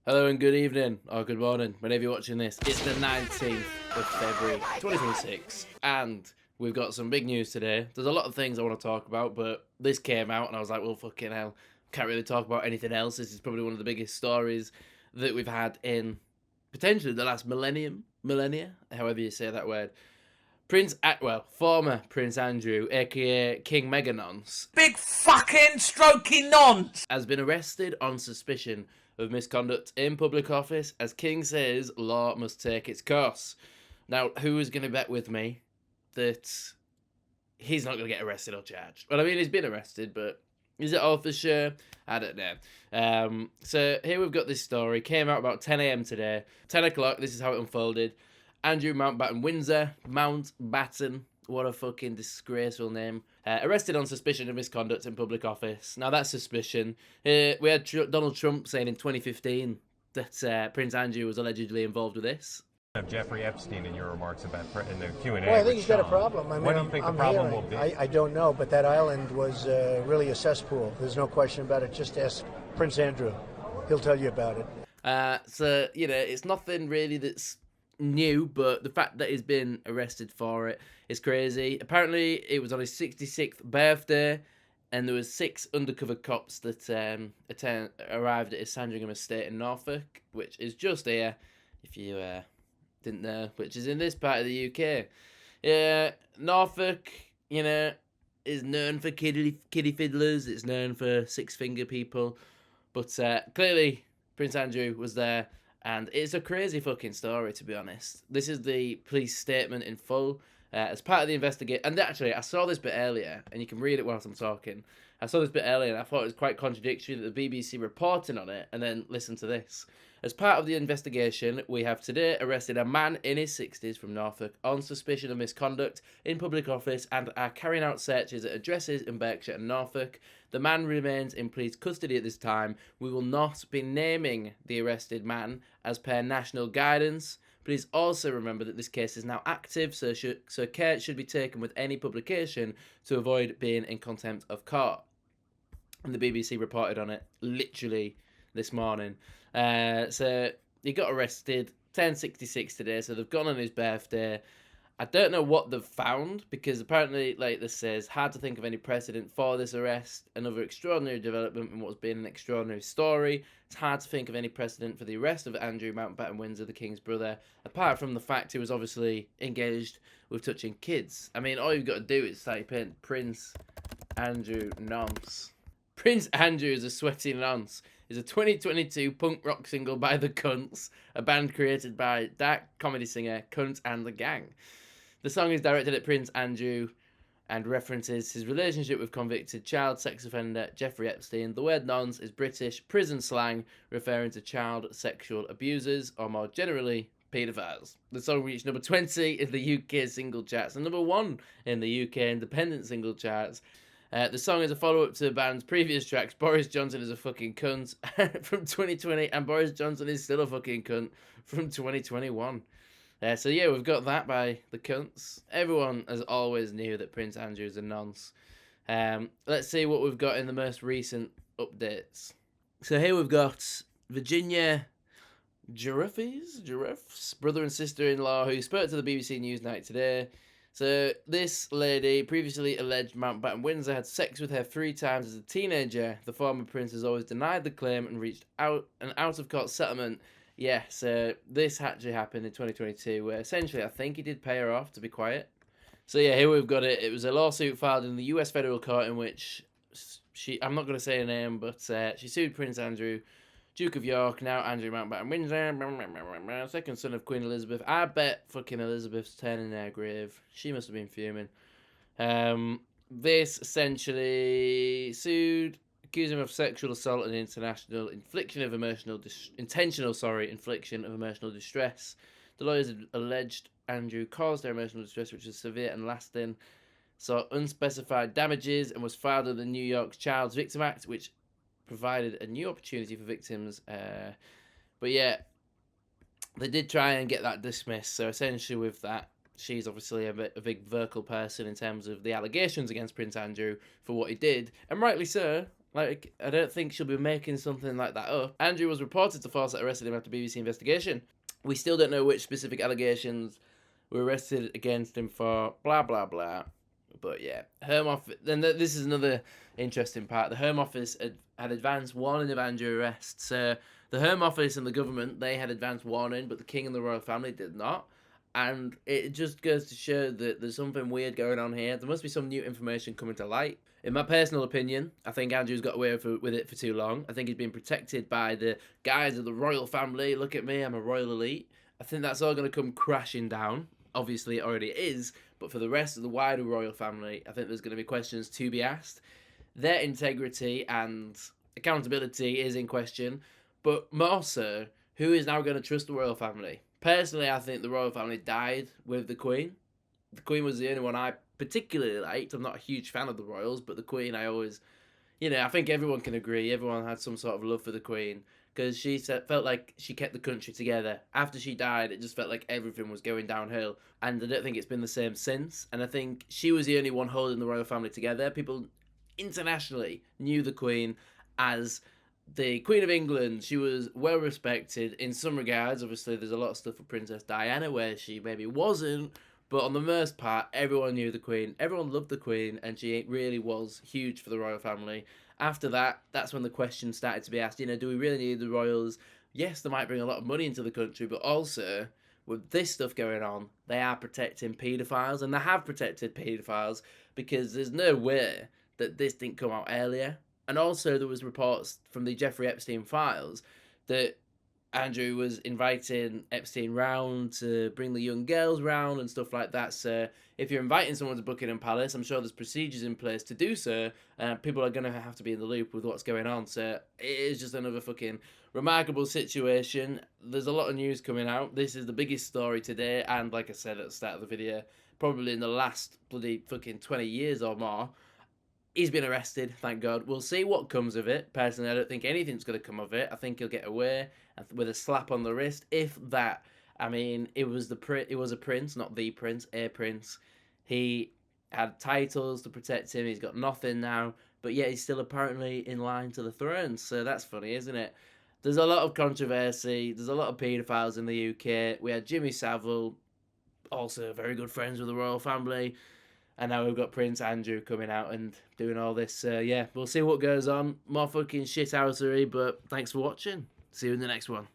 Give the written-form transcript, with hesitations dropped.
Hello and good evening, or good morning, whenever you're watching this. It's the 19th of February 2026, and we've got some big news today. There's a lot of things I want to talk about, but this came out, and I was like, well, fucking hell, can't really talk about anything else. This is probably one of the biggest stories that we've had in potentially the last millennia, however you say that word. Former Prince Andrew, aka King Meganons, Big fucking strokey nonce! has been arrested on suspicion of misconduct in public office. As King says, law must take its course. Now, who is going to bet with me that he's not going to get arrested or charged? Well, I mean, he's been arrested, but is it all for sure? I don't know. So here we've got this story. Came out about 10 a.m. today. 10 o'clock, this is how it unfolded. Andrew Mountbatten, what a fucking disgraceful name. Arrested on suspicion of misconduct in public office. Now, that's suspicion. We had Donald Trump saying in 2015 that Prince Andrew was allegedly involved with this. Of Jeffrey Epstein in your remarks about in the Q&A. Well, I think he's got a problem. I mean, what do you think the problem will be? I don't know, but that island was really a cesspool. There's no question about it. Just ask Prince Andrew. He'll tell you about it. So, it's nothing really that's new, but the fact that he's been arrested for it is crazy. Apparently, it was on his 66th birthday, and there was 6 undercover cops that arrived at his Sandringham estate in Norfolk, which is just here, if you didn't know, which is in this part of the UK. Norfolk, is known for kiddie fiddlers. It's known for six-finger people, but clearly Prince Andrew was there. And it's a crazy fucking story, to be honest. This is the police statement in full as part of the investigation. And actually, I saw this bit earlier, and you can read it whilst I'm talking. I saw this bit earlier, and I thought it was quite contradictory that the BBC reporting on it, and then listen to this. As part of the investigation, we have today arrested a man in his 60s from Norfolk on suspicion of misconduct in public office and are carrying out searches at addresses in Berkshire and Norfolk. The man remains in police custody at this time. We will not be naming the arrested man as per national guidance. Please also remember that this case is now active, so care should be taken with any publication to avoid being in contempt of court. And the BBC reported on it literally this morning. So he got arrested 10:66 today, so they've gone on his birthday. I don't know what they've found, because apparently, like this says, hard to think of any precedent for this arrest. Another extraordinary development in what's been an extraordinary story. It's hard to think of any precedent for the arrest of Andrew Mountbatten Windsor, the King's brother, apart from the fact he was obviously engaged with touching kids. I mean, all you've got to do is type in Prince Andrew nonce. Prince Andrew is a sweaty nonce is a 2022 punk rock single by The Cunts, a band created by dark comedy singer Cunt and the Gang. The song is directed at Prince Andrew and references his relationship with convicted child sex offender Jeffrey Epstein. The word nonce is British prison slang referring to child sexual abusers, or more generally, paedophiles. The song reached number 20 in the UK single charts and number 1 in the UK independent single charts. The song is a follow-up to the band's previous tracks, Boris Johnson is a fucking cunt, from 2020, and Boris Johnson is still a fucking cunt, from 2021. So yeah, we've got that by The Cunts. Everyone has always knew that Prince Andrew is a nonce. Let's see what we've got in the most recent updates. So here we've got Virginia Giraffe's brother and sister-in-law, who spoke to the BBC Newsnight today. So this lady previously alleged Mountbatten Windsor had sex with her 3 times as a teenager. The former prince has always denied the claim and reached an out-of-court settlement. Yeah, so this actually happened in 2022, where essentially I think he did pay her off to be quiet. So yeah, here we've got it. It was a lawsuit filed in the US federal court in which I'm not going to say her name, but she sued Prince Andrew, Duke of York, now Andrew Mountbatten Windsor, second son of Queen Elizabeth. I bet fucking Elizabeth's turning her grave. She must have been fuming. This essentially sued, accused him of sexual assault and infliction of emotional distress. The lawyers had alleged Andrew caused her emotional distress, which was severe and lasting, sought unspecified damages, and was filed under the New York Child Victims Act, which provided a new opportunity for victims. But yeah, they did try and get that dismissed. So essentially with that, she's obviously a big vocal person in terms of the allegations against Prince Andrew for what he did. And rightly so. Like, I don't think she'll be making something like that up. Andrew was reported to force that arrested him after BBC investigation. We still don't know which specific allegations were arrested against him for, blah, blah, blah. But yeah, Home Office. Then this is another interesting part. The Home Office had advance warning of Andrew arrest. So the Home Office and the government, they had advance warning, but the King and the royal family did not. And it just goes to show that there's something weird going on here. There must be some new information coming to light. In my personal opinion, I think Andrew's got away with it for too long. I think he's been protected by the guys of the royal family. Look at me, I'm a royal elite. I think that's all going to come crashing down. Obviously, it already is. But for the rest of the wider royal family, I think there's going to be questions to be asked. Their integrity and accountability is in question. But more so, who is now going to trust the royal family? Personally, I think the royal family died with the Queen. The Queen was the only one I particularly liked. I'm not a huge fan of the royals, but the Queen I always... I think everyone can agree. Everyone had some sort of love for the Queen. Because she felt like she kept the country together. After she died, it just felt like everything was going downhill. And I don't think it's been the same since. And I think she was the only one holding the royal family together. People internationally knew the Queen as the Queen of England. She was well respected in some regards. Obviously, there's a lot of stuff with Princess Diana where she maybe wasn't. But on the most part, everyone knew the Queen. Everyone loved the Queen. And she really was huge for the royal family. After that, that's when the question started to be asked, do we really need the royals? Yes, they might bring a lot of money into the country, but also, with this stuff going on, they are protecting paedophiles, and they have protected paedophiles, because there's no way that this didn't come out earlier. And also, there was reports from the Jeffrey Epstein files that Andrew was inviting Epstein round to bring the young girls round and stuff like that. So if you're inviting someone to Buckingham Palace, I'm sure there's procedures in place to do so. People are going to have to be in the loop with what's going on. So it is just another fucking remarkable situation. There's a lot of news coming out. This is the biggest story today. And like I said at the start of the video, probably in the last bloody fucking 20 years or more. He's been arrested, thank God. We'll see what comes of it. Personally, I don't think anything's going to come of it. I think he'll get away with a slap on the wrist, if that. I mean, it was a prince, not the prince, a prince. He had titles to protect him. He's got nothing now, but yet he's still apparently in line to the throne. So that's funny, isn't it? There's a lot of controversy. There's a lot of paedophiles in the UK. We had Jimmy Savile, also very good friends with the royal family. And now we've got Prince Andrew coming out and doing all this. Yeah, we'll see what goes on. More fucking shithousery, but thanks for watching. See you in the next one.